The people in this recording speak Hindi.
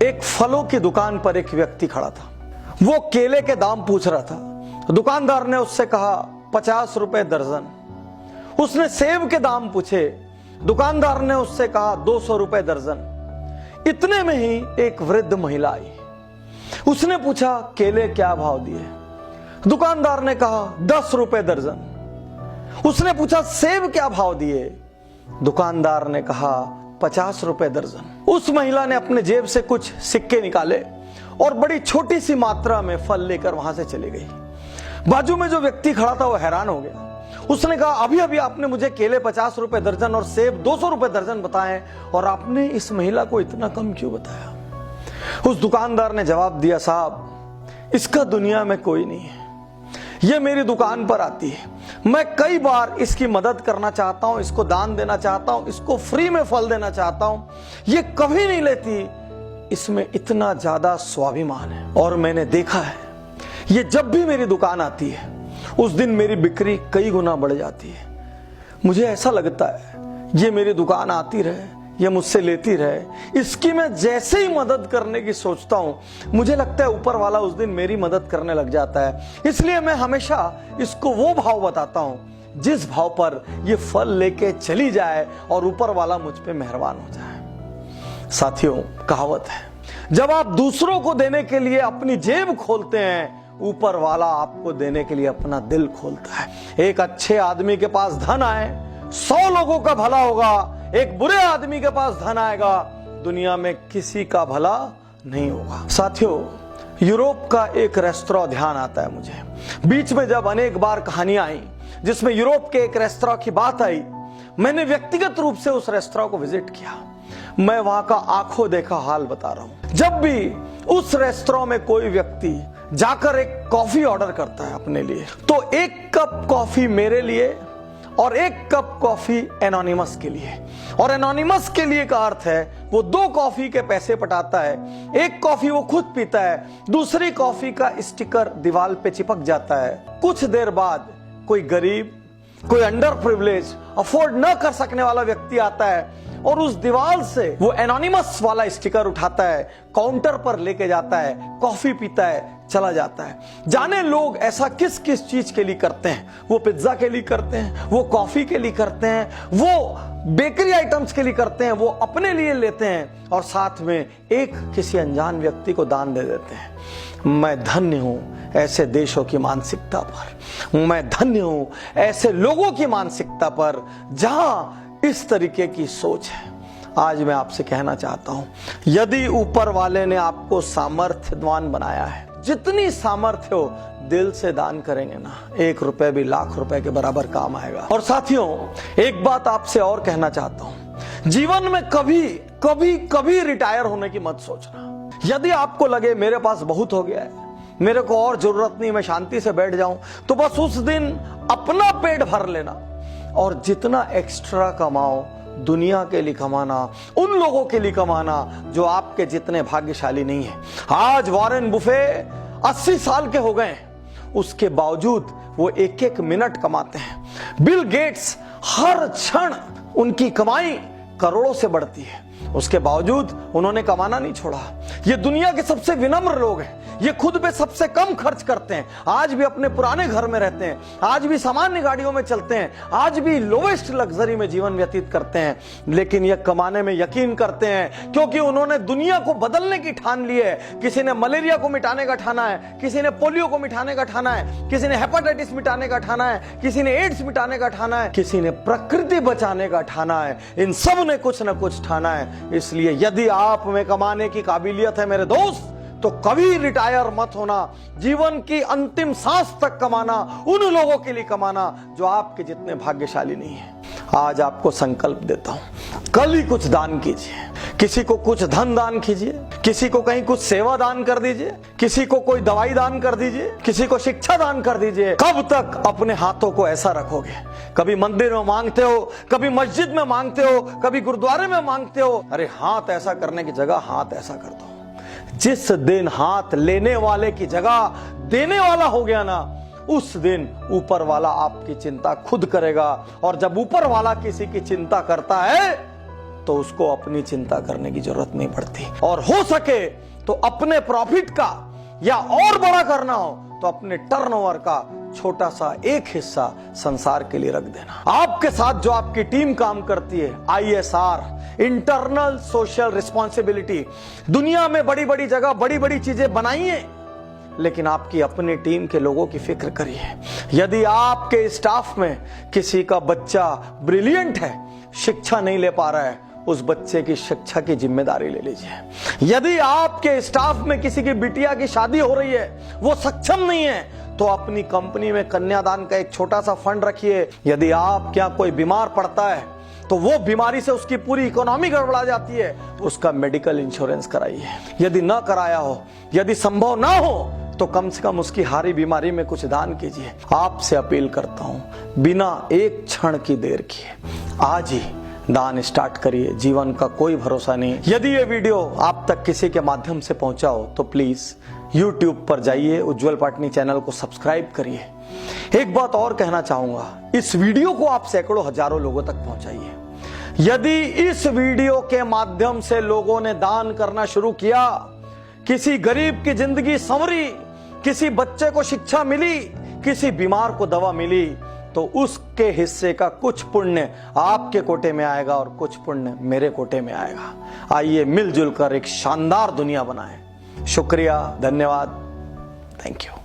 एक फलों की दुकान पर एक व्यक्ति खड़ा था। वो केले के दाम पूछ रहा था। दुकानदार ने उससे कहा 50 रुपए दर्जन। उसने सेब के दाम पूछे। दुकानदार ने उससे कहा 200 रुपए दर्जन। इतने में ही एक वृद्ध महिला आई। उसने पूछा केले क्या भाव दिए? दुकानदार ने कहा 10 रुपए दर्जन। उसने पूछा सेब क्या भाव दिए? दुकानदार ने कहा 50 रुपए दर्जन। उस महिला ने अपने जेब से कुछ सिक्के निकाले और बड़ी छोटी सी मात्रा में फल लेकर वहां से चली गई। बाजू में जो व्यक्ति खड़ा था वो हैरान हो गया। उसने कहा अभी अभी आपने मुझे केले 50 रुपए दर्जन और सेब 200 रुपए दर्जन बताए और आपने इस महिला को इतना कम क्यों बताया? उस दुकानदार ने जवाब दिया, साहब इसका दुनिया में कोई नहीं है। ये मेरी दुकान पर आती है, मैं कई बार इसकी मदद करना चाहता हूं, इसको दान देना चाहता हूं, इसको फ्री में फल देना चाहता हूं, ये कभी नहीं लेती। इसमें इतना ज्यादा स्वाभिमान है और मैंने देखा है ये जब भी मेरी दुकान आती है उस दिन मेरी बिक्री कई गुना बढ़ जाती है। मुझे ऐसा लगता है ये मेरी दुकान आती रहे, ये मुझसे लेती रहे। इसकी मैं जैसे ही मदद करने की सोचता हूं मुझे लगता है ऊपर वाला उस दिन मेरी मदद करने लग जाता है। इसलिए मैं हमेशा इसको वो भाव बताता हूं जिस भाव पर ये फल लेके चली जाए और ऊपर वाला मुझ पे मेहरबान हो जाए। साथियों, कहावत है, जब आप दूसरों को देने के लिए अपनी जेब खोलते हैं, ऊपर वाला आपको देने के लिए अपना दिल खोलता है। एक अच्छे आदमी के पास धन आए 100 लोगों का भला होगा, एक बुरे आदमी के पास धन आएगा दुनिया में किसी का भला नहीं होगा। साथियों, यूरोप का एक रेस्तरां ध्यान आता है मुझे। बीच में जब अनेक बार कहानियां आई जिसमें यूरोप के एक रेस्तरां की बात आई, मैंने व्यक्तिगत रूप से उस रेस्तरां को विजिट किया। मैं वहां का आंखों देखा हाल बता रहा हूं। जब भी उस रेस्तरां में कोई व्यक्ति जाकर एक कॉफी ऑर्डर करता है अपने लिए, तो एक कप कॉफी मेरे लिए और एक कप कॉफी एनोनिमस के लिए। और एनोनिमस के लिए का अर्थ है वो 2 कॉफी के पैसे पटाता है। एक कॉफी वो खुद पीता है, दूसरी कॉफी का स्टिकर दीवार पे चिपक जाता है। कुछ देर बाद कोई गरीब, कोई अंडर प्रिविलेज, अफोर्ड न कर सकने वाला व्यक्ति आता है और उस दीवार से वो एनोनिमस वाला स्टिकर उठाता है, काउंटर पर लेके जाता है, कॉफी पीता है, चला जाता है। जाने लोग ऐसा किस किस चीज के लिए करते हैं। वो पिज्जा के लिए करते हैं, वो कॉफी के लिए करते हैं, वो बेकरी आइटम्स के लिए करते हैं, वो अपने लिए लेते हैं और साथ में एक किसी अनजान व्यक्ति को दान दे देते हैं। मैं धन्य हूं ऐसे देशों की मानसिकता पर, मैं धन्य हूं ऐसे लोगों की मानसिकता पर जहां इस तरीके की सोच है। आज मैं आपसे कहना चाहता हूं, यदि ऊपर वाले ने आपको सामर्थ्यवान बनाया है, जितनी सामर्थ्य हो दिल से दान करेंगे ना, 1 रुपए भी लाख रुपए के बराबर काम आएगा। और साथियों, एक बात आपसे और कहना चाहता हूं, जीवन में कभी कभी कभी रिटायर होने की मत सोचना। यदि आपको लगे मेरे पास बहुत हो गया है, मेरे को और जरूरत नहीं, मैं शांति से बैठ जाऊं, तो बस उस दिन अपना पेट भर लेना और जितना एक्स्ट्रा कमाओ दुनिया के लिए कमाना, उन लोगों के लिए कमाना जो आपके जितने भाग्यशाली नहीं है। आज वॉरेन बुफे 80 साल के हो गए, उसके बावजूद वो 1-1 मिनट कमाते हैं। बिल गेट्स हर क्षण उनकी कमाई करोड़ों से बढ़ती है, उसके बावजूद उन्होंने कमाना नहीं छोड़ा। ये दुनिया के सबसे विनम्र लोग हैं, ये खुद पे सबसे कम खर्च करते हैं, आज भी अपने पुराने घर में रहते हैं, आज भी सामान्य गाड़ियों में चलते हैं, आज भी लोवेस्ट लग्जरी में जीवन व्यतीत करते हैं, लेकिन ये कमाने में यकीन करते हैं क्योंकि उन्होंने दुनिया को बदलने की ठान ली है। किसी ने मलेरिया को मिटाने का ठाना है, किसी ने पोलियो को मिटाने का ठाना है, किसी ने हेपेटाइटिस मिटाने का ठाना है, किसी ने एड्स मिटाने का ठाना है, किसी ने प्रकृति बचाने का ठाना है। इन सब ने कुछ न कुछ ठाना है। इसलिए यदि आप में कमाने की काबिलियत है मेरे दोस्त, तो कभी रिटायर मत होना। जीवन की अंतिम सांस तक कमाना, उन लोगों के लिए कमाना जो आपके जितने भाग्यशाली नहीं है। आज आपको संकल्प देता हूं, कल ही कुछ दान कीजिए। किसी को कुछ धन दान कीजिए, किसी को कहीं कुछ सेवा दान कर दीजिए, किसी को कोई दवाई दान कर दीजिए, किसी को शिक्षा दान कर दीजिए। कब तक अपने हाथों को ऐसा रखोगे? कभी मंदिर में मांगते हो, कभी मस्जिद में मांगते हो, कभी गुरुद्वारे में मांगते हो। अरे हाथ ऐसा करने की जगह हाथ ऐसा कर दो। जिस दिन हाथ लेने वाले की जगह देने वाला हो गया ना, उस दिन ऊपर वाला आपकी चिंता खुद करेगा। और जब ऊपर वाला किसी की चिंता करता है तो उसको अपनी चिंता करने की जरूरत नहीं पड़ती। और हो सके तो अपने प्रॉफिट का या और बड़ा करना हो तो अपने टर्नओवर का छोटा सा एक हिस्सा संसार के लिए रख देना। आपके साथ जो आपकी टीम काम करती है, ISR, इंटरनल सोशल रिस्पॉन्सिबिलिटी, दुनिया में बड़ी बड़ी जगह बड़ी बड़ी चीजें बनाइए, लेकिन आपकी अपनी टीम के लोगों की फिक्र करिए। यदि आपके स्टाफ में किसी का बच्चा ब्रिलियंट है, शिक्षा नहीं ले पा रहा है, उस बच्चे की शिक्षा की जिम्मेदारी ले लीजिए। यदि आपके स्टाफ में किसी की बिटिया की शादी हो रही है, वो सक्षम नहीं है, तो अपनी कंपनी में कन्यादान का एक छोटा सा फंड रखिए। यदि आपके यहाँ कोई बीमार पड़ता है तो वो बीमारी से उसकी पूरी इकोनॉमी गड़बड़ा जाती है, तो उसका मेडिकल इंश्योरेंस कराइए। यदि ना कराया हो, यदि संभव ना हो, तो कम से कम उसकी हारी बीमारी में कुछ दान कीजिए। आपसे अपील करता हूं, बिना एक क्षण की देर किए आज ही दान स्टार्ट करिए। जीवन का कोई भरोसा नहीं। यदि ये वीडियो आप तक किसी के माध्यम से पहुंचा हो तो प्लीज YouTube पर जाइए, उज्जवल पाटनी चैनल को सब्सक्राइब करिए। एक बात और कहना चाहूंगा, इस वीडियो को आप सैकड़ों हजारों लोगों तक पहुंचाइए। यदि इस वीडियो के माध्यम से लोगों ने दान करना शुरू किया, किसी गरीब की जिंदगी संवरी, किसी बच्चे को शिक्षा मिली, किसी बीमार को दवा मिली, तो उसके हिस्से का कुछ पुण्य आपके कोटे में आएगा और कुछ पुण्य मेरे कोटे में आएगा। आइए मिलजुल कर एक शानदार दुनिया बनाएं। शुक्रिया, धन्यवाद, थैंक यू।